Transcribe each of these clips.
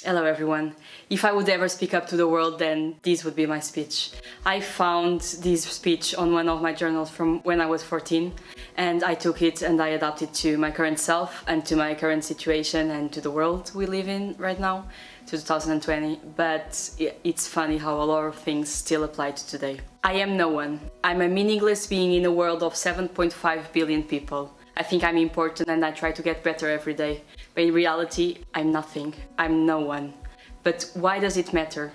Hello everyone. If I would ever speak up to the world, then this would be my speech. I found this speech on one of my journals from when I was 14, and I took it and I adapted it to my current self and to my current situation and to the world we live in right now, to 2020. But it's funny how a lot of things still apply to today. I am no one. I'm a meaningless being in a world of 7.5 billion people. I think I'm important and I try to get better every day. But in reality, I'm nothing. I'm no one. But why does it matter?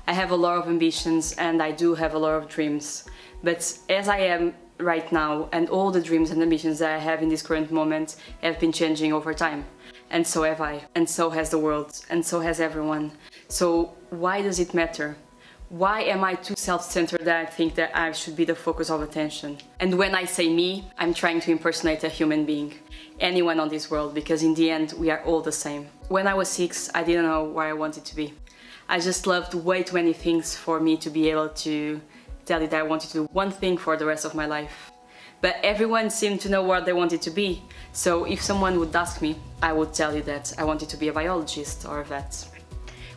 I have a lot of ambitions and I do have a lot of dreams. But as I am right now, and all the dreams and ambitions that I have in this current moment have been changing over time. And so have I. And so has the world. And so has everyone. So why does it matter? Why am I too self-centered that I think that I should be the focus of attention? And when I say me, I'm trying to impersonate a human being, anyone on this world, because in the end we are all the same. When I was 6, I didn't know where I wanted to be. I just loved way too many things for me to be able to tell you that I wanted to do one thing for the rest of my life. But everyone seemed to know what they wanted to be. So if someone would ask me, I would tell you that I wanted to be a biologist or a vet.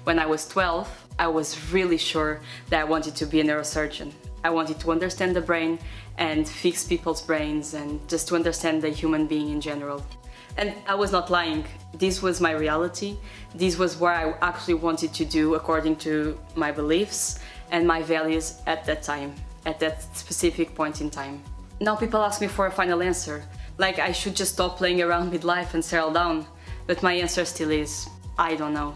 When I was 12, I was really sure that I wanted to be a neurosurgeon. I wanted to understand the brain and fix people's brains and just to understand the human being in general. And I was not lying. This was my reality. This was what I actually wanted to do according to my beliefs and my values at that time, at that specific point in time. Now people ask me for a final answer, like I should just stop playing around with life and settle down. But my answer still is, I don't know.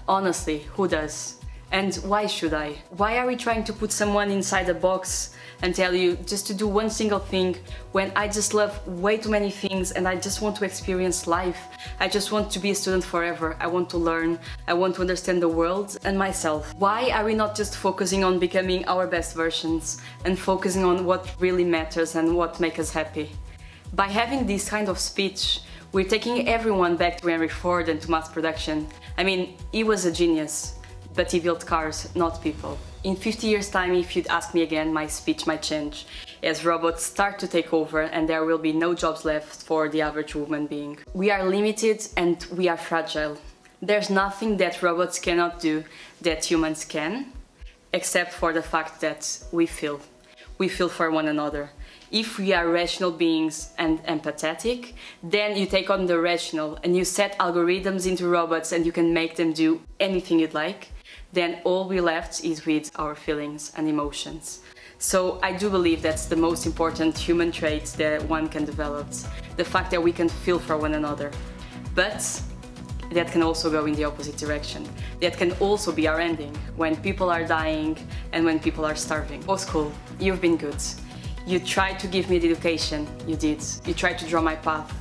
Honestly, who does? And why should I? Why are we trying to put someone inside a box and tell you just to do one single thing when I just love way too many things and I just want to experience life? I just want to be a student forever. I want to learn. I want to understand the world and myself. Why are we not just focusing on becoming our best versions and focusing on what really matters and what makes us happy? By having this kind of speech, we're taking everyone back to Henry Ford and to mass production. I mean, he was a genius, but he built cars, not people. In 50 years' time, if you'd ask me again, my speech might change, as robots start to take over and there will be no jobs left for the average human being. We are limited and we are fragile. There's nothing that robots cannot do that humans can, except for the fact that we feel. We feel for one another. If we are rational beings and empathetic, then you take on the rational and you set algorithms into robots and you can make them do anything you'd like, then all we left is with our feelings and emotions. So I do believe that's the most important human trait that one can develop, the fact that we can feel for one another. But that can also go in the opposite direction. That can also be our ending, when people are dying and when people are starving. Oh school, you've been good. You tried to give me the education, you did. You tried to draw my path,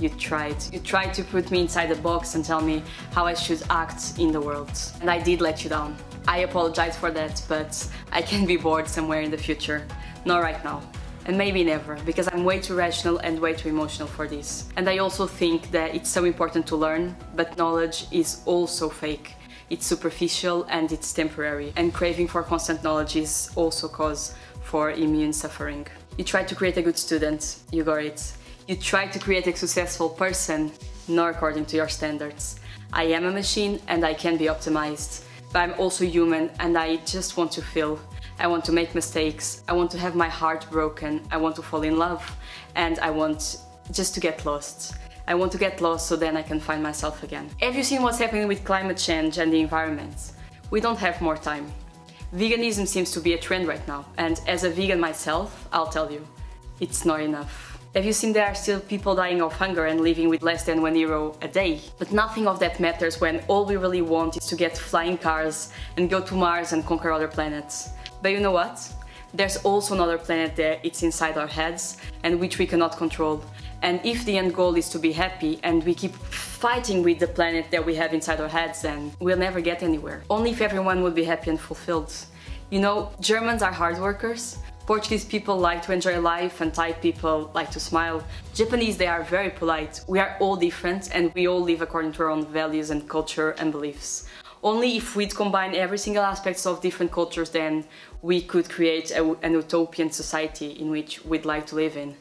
you tried. You tried to put me inside a box and tell me how I should act in the world. And I did let you down. I apologize for that, but I can be bored somewhere in the future. Not right now. And maybe never, because I'm way too rational and way too emotional for this. And I also think that it's so important to learn, but knowledge is also fake. It's superficial and it's temporary. And craving for constant knowledge is also cause for immune suffering. You try to create a good student, you got it. You try to create a successful person, not according to your standards. I am a machine and I can be optimized, but I'm also human and I just want to feel. I want to make mistakes, I want to have my heart broken, I want to fall in love, and I want just to get lost. I want to get lost so then I can find myself again. Have you seen what's happening with climate change and the environment? We don't have more time. Veganism seems to be a trend right now, and as a vegan myself, I'll tell you, it's not enough. Have you seen there are still people dying of hunger and living with less than €1 a day? But nothing of that matters when all we really want is to get flying cars and go to Mars and conquer other planets. But you know what? There's also another planet there, it's inside our heads, and which we cannot control. And if the end goal is to be happy and we keep fighting with the planet that we have inside our heads, then we'll never get anywhere. Only if everyone would be happy and fulfilled. You know, Germans are hard workers, Portuguese people like to enjoy life and Thai people like to smile. Japanese, they are very polite. We are all different and we all live according to our own values and culture and beliefs. Only if we'd combine every single aspect of different cultures, then we could create an utopian society in which we'd like to live in.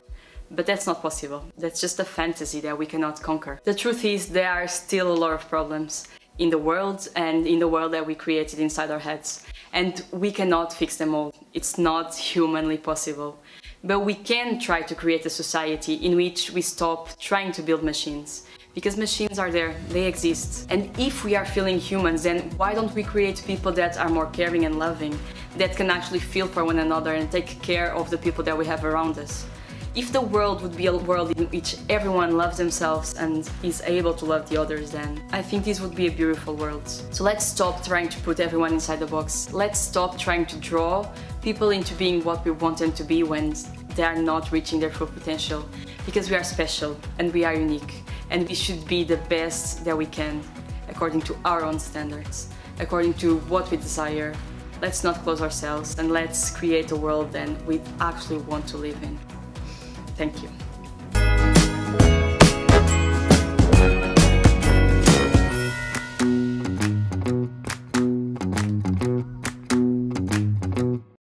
But that's not possible. That's just a fantasy that we cannot conquer. The truth is, there are still a lot of problems. in the world and in the world that we created inside our heads. And we cannot fix them all. It's not humanly possible. But we can try to create a society in which we stop trying to build machines. Because machines are there, they exist. And if we are feeling humans, then why don't we create people that are more caring and loving, that can actually feel for one another and take care of the people that we have around us? If the world would be a world in which everyone loves themselves and is able to love the others, then I think this would be a beautiful world. So let's stop trying to put everyone inside the box. Let's stop trying to draw people into being what we want them to be when they are not reaching their full potential. Because we are special and we are unique, and we should be the best that we can according to our own standards, according to what we desire. Let's not close ourselves, and let's create a world that we actually want to live in. Thank you.